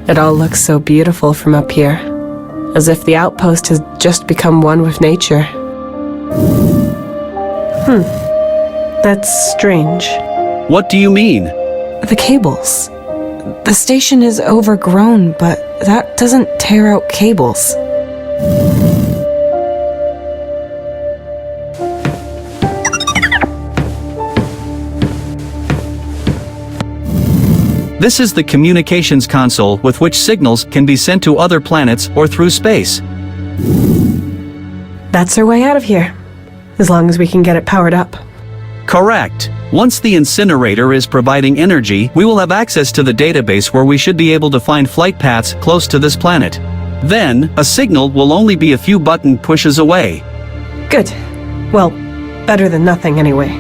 It all looks so beautiful from up here, as if the outpost has just become one with nature. That's strange. What do you mean? The cables. The station is overgrown, but that doesn't tear out cables. This is the communications console with which signals can be sent to other planets or through space. That's our way out of here, as long as we can get it powered up. Correct. Once the incinerator is providing energy, we will have access to the database where we should be able to find flight paths close to this planet. Then, a signal will only be a few button pushes away. Good. Well, better than nothing anyway.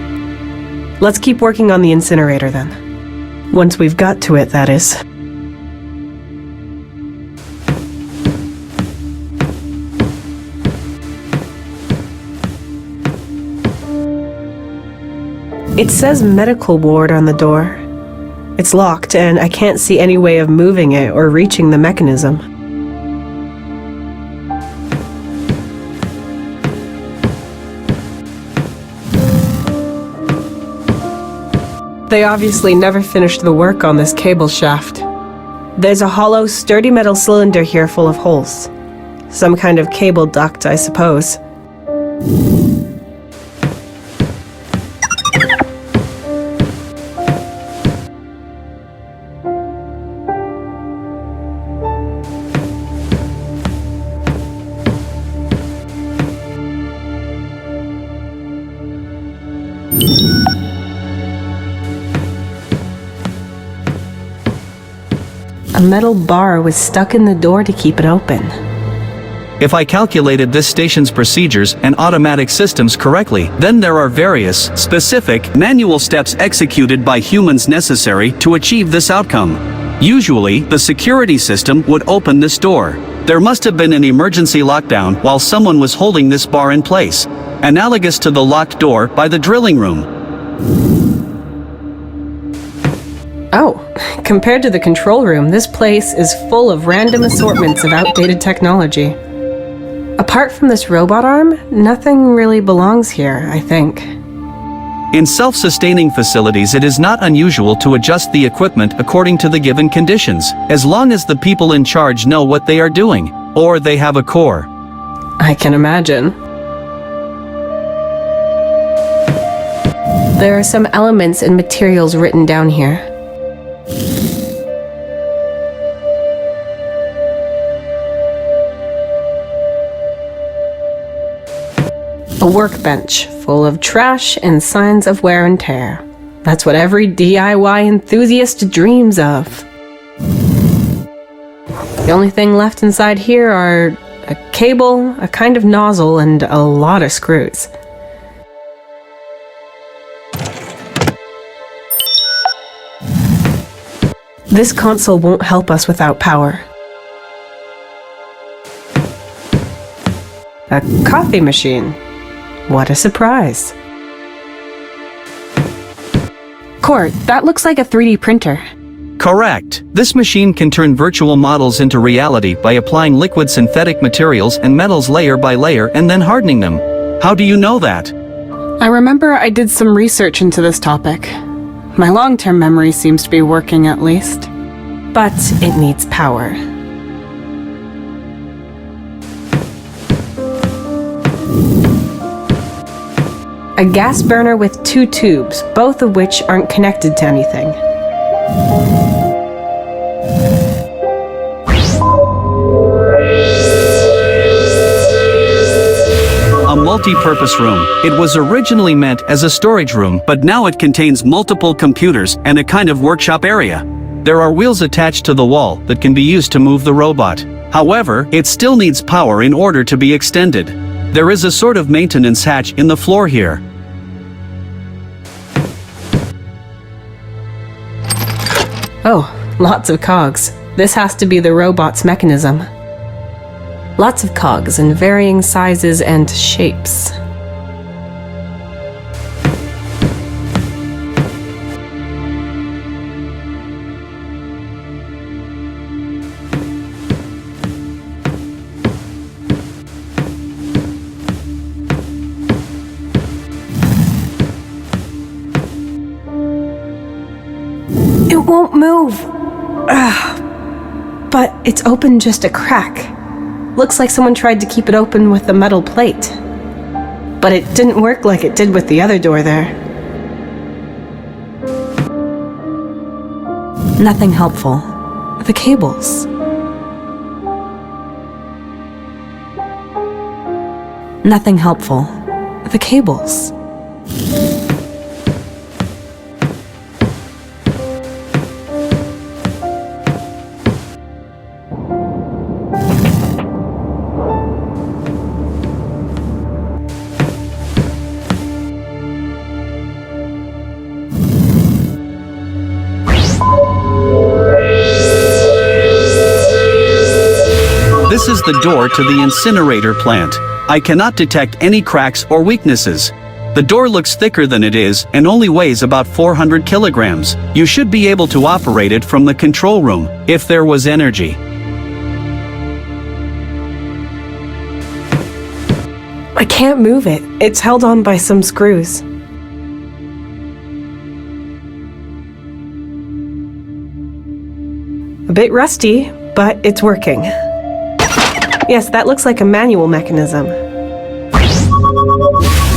Let's keep working on the incinerator then. Once we've got to it, that is. It says medical ward on the door. It's locked, and I can't see any way of moving it or reaching the mechanism. They obviously never finished the work on this cable shaft. There's a hollow, sturdy metal cylinder here full of holes. Some kind of cable duct, I suppose. A metal bar was stuck in the door to keep it open. If I calculated this station's procedures and automatic systems correctly, then there are various, specific, manual steps executed by humans necessary to achieve this outcome. Usually, the security system would open this door. There must have been an emergency lockdown while someone was holding this bar in place, analogous to the locked door by the drilling room. Oh, compared to the control room, this place is full of random assortments of outdated technology. Apart from this robot arm, nothing really belongs here, I think. In self-sustaining facilities, it is not unusual to adjust the equipment according to the given conditions, as long as the people in charge know what they are doing, or they have a core. I can imagine. There are some elements and materials written down here. A workbench full of trash and signs of wear and tear. That's what every DIY enthusiast dreams of. The only thing left inside here are a cable, a kind of nozzle, and a lot of screws. This console won't help us without power. A coffee machine. What a surprise. Court, that looks like a 3D printer. Correct. This machine can turn virtual models into reality by applying liquid synthetic materials and metals layer by layer and then hardening them. How do you know that? I remember I did some research into this topic. My long-term memory seems to be working at least. But it needs power. A gas burner with 2 tubes, both of which aren't connected to anything. A multi-purpose room. It was originally meant as a storage room, but now it contains multiple computers and a kind of workshop area. There are wheels attached to the wall that can be used to move the robot. However, it still needs power in order to be extended. There is a sort of maintenance hatch in the floor here. Oh, lots of cogs. This has to be the robot's mechanism. Lots of cogs in varying sizes and shapes. It's open just a crack. Looks like someone tried to keep it open with a metal plate. But it didn't work like it did with the other door there. Nothing helpful. The cables. Nothing helpful. The cables. This is the door to the incinerator plant. I cannot detect any cracks or weaknesses. The door looks thicker than it is and only weighs about 400 kilograms. You should be able to operate it from the control room, if there was energy. I can't move it. It's held on by some screws. A bit rusty, but it's working. Yes, that looks like a manual mechanism.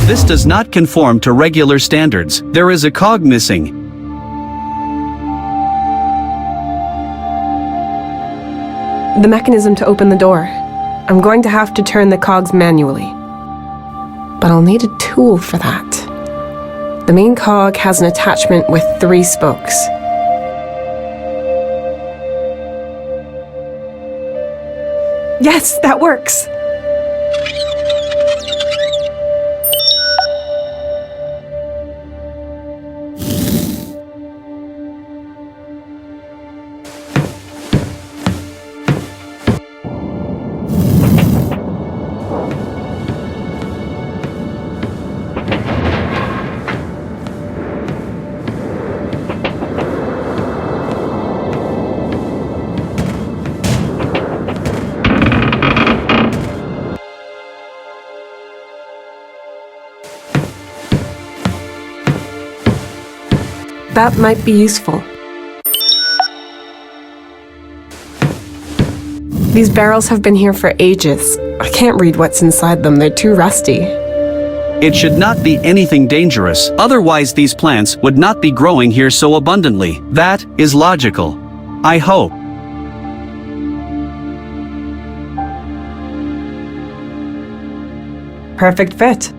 This does not conform to regular standards. There is a cog missing. The mechanism to open the door. I'm going to have to turn the cogs manually. But I'll need a tool for that. The main cog has an attachment with 3 spokes. Yes, that works! That might be useful. These barrels have been here for ages. I can't read what's inside them, they're too rusty. It should not be anything dangerous, otherwise these plants would not be growing here so abundantly. That is logical. I hope. Perfect fit.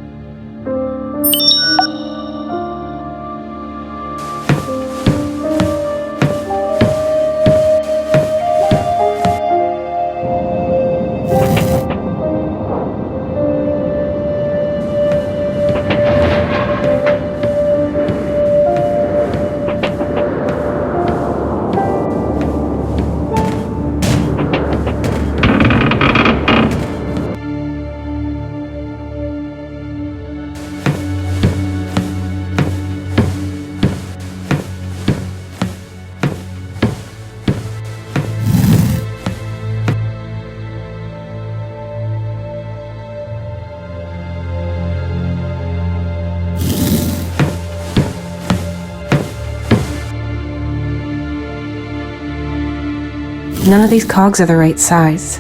None of these cogs are the right size.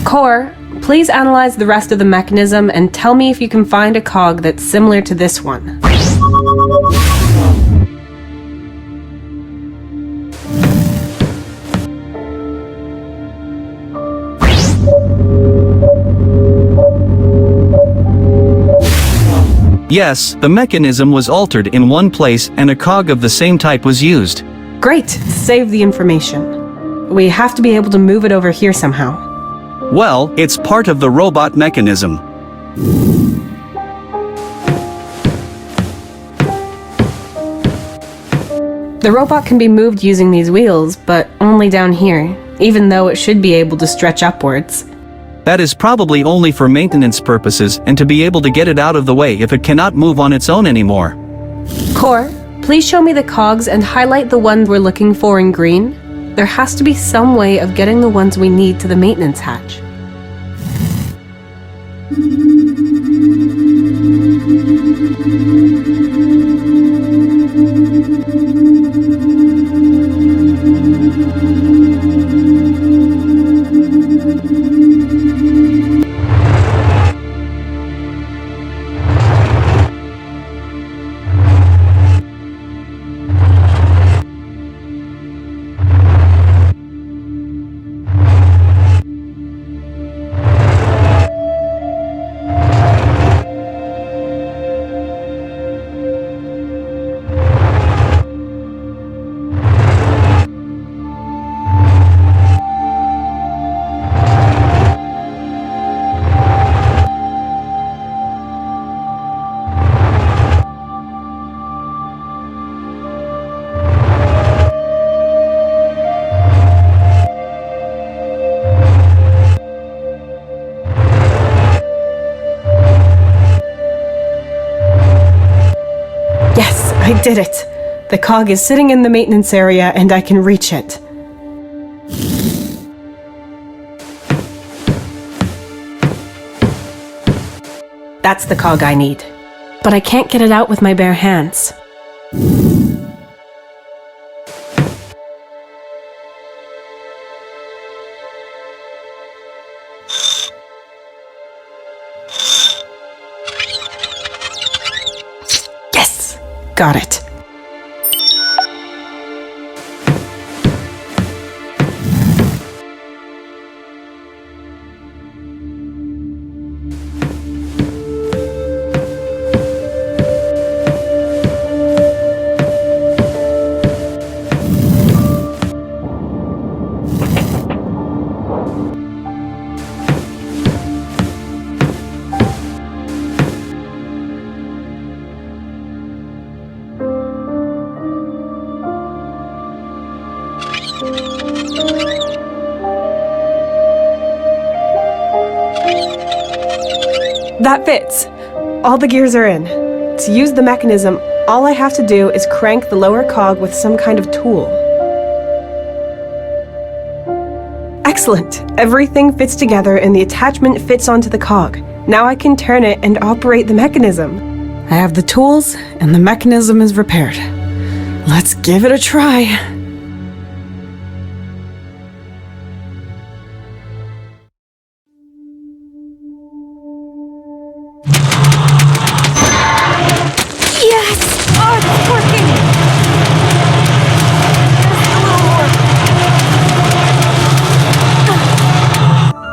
Core, please analyze the rest of the mechanism and tell me if you can find a cog that's similar to this one. Yes, the mechanism was altered in one place and a cog of the same type was used. Great, save the information. We have to be able to move it over here somehow. Well, it's part of the robot mechanism. The robot can be moved using these wheels, but only down here, even though it should be able to stretch upwards. That is probably only for maintenance purposes and to be able to get it out of the way if it cannot move on its own anymore. Core, please show me the cogs and highlight the ones we're looking for in green. There has to be some way of getting the ones we need to the maintenance hatch. I did it! The cog is sitting in the maintenance area and I can reach it. That's the cog I need. But I can't get it out with my bare hands. Yes! Got it. That fits. All the gears are in. To use the mechanism, all I have to do is crank the lower cog with some kind of tool. Excellent! Everything fits together and the attachment fits onto the cog. Now I can turn it and operate the mechanism. I have the tools and the mechanism is repaired. Let's give it a try.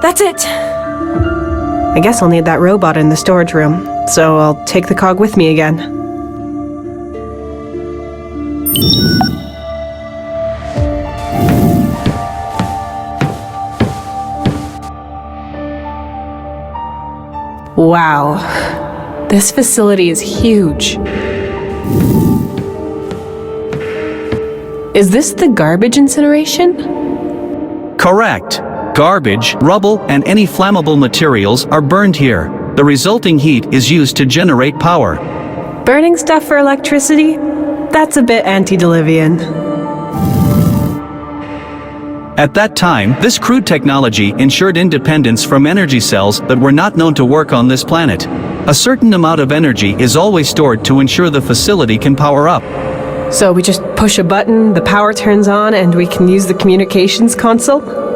That's it! I guess I'll need that robot in the storage room, so I'll take the cog with me again. Wow, this facility is huge. Is this the garbage incineration? Correct. Garbage, rubble, and any flammable materials are burned here. The resulting heat is used to generate power. Burning stuff for electricity? That's a bit antediluvian. At that time, this crude technology ensured independence from energy cells that were not known to work on this planet. A certain amount of energy is always stored to ensure the facility can power up. So we just push a button, the power turns on, and we can use the communications console?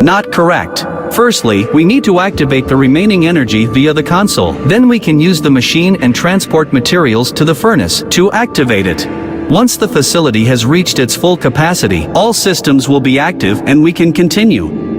Not correct. Firstly, we need to activate the remaining energy via the console. Then we can use the machine and transport materials to the furnace to activate it. Once the facility has reached its full capacity, all systems will be active and we can continue.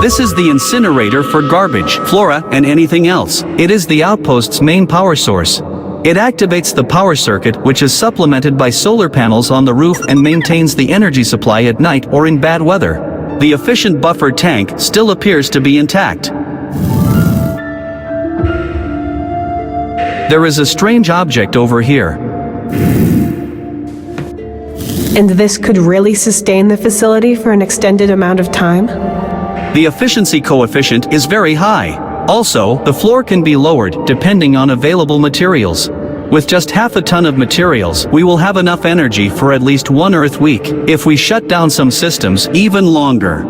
This is the incinerator for garbage, flora, and anything else. It is the outpost's main power source. It activates the power circuit, which is supplemented by solar panels on the roof and maintains the energy supply at night or in bad weather. The efficient buffer tank still appears to be intact. There is a strange object over here. And this could really sustain the facility for an extended amount of time? The efficiency coefficient is very high. Also, the floor can be lowered depending on available materials. With just half a ton of materials, we will have enough energy for at least 1 Earth week. If we shut down some systems, even longer.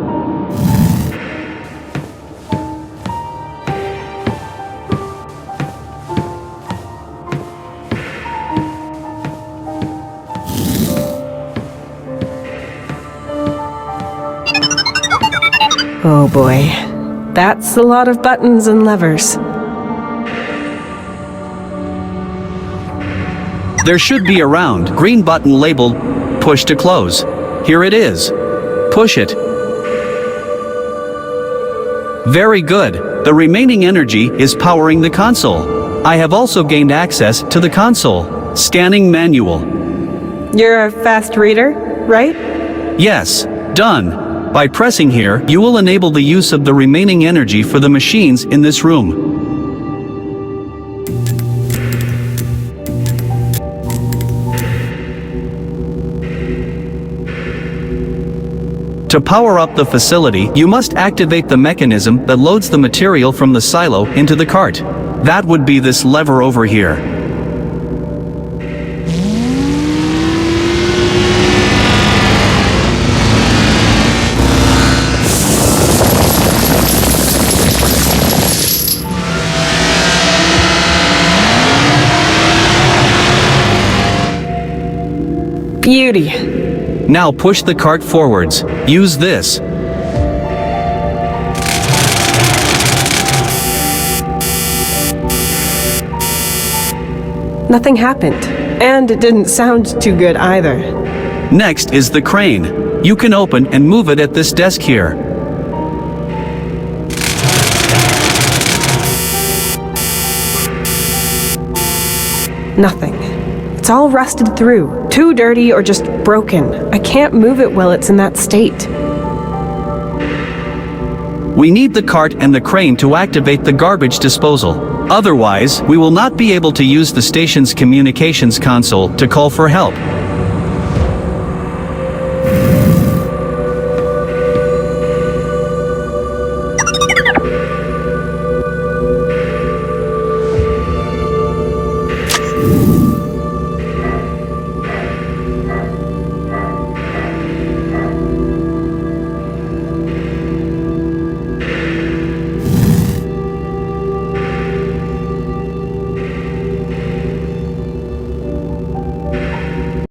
Oh boy, that's a lot of buttons and levers. There should be a round, green button labeled "Push to close." Here it is. Push it. Very good. The remaining energy is powering the console. I have also gained access to the console. Scanning manual. You're a fast reader, right? Yes, done. By pressing here, you will enable the use of the remaining energy for the machines in this room. To power up the facility, you must activate the mechanism that loads the material from the silo into the cart. That would be this lever over here. Beauty. Now push the cart forwards. Use this. Nothing happened. And it didn't sound too good either. Next is the crane. You can open and move it at this desk here. Nothing. It's all rusted through, too dirty or just broken. I can't move it while it's in that state. We need the cart and the crane to activate the garbage disposal. Otherwise, we will not be able to use the station's communications console to call for help.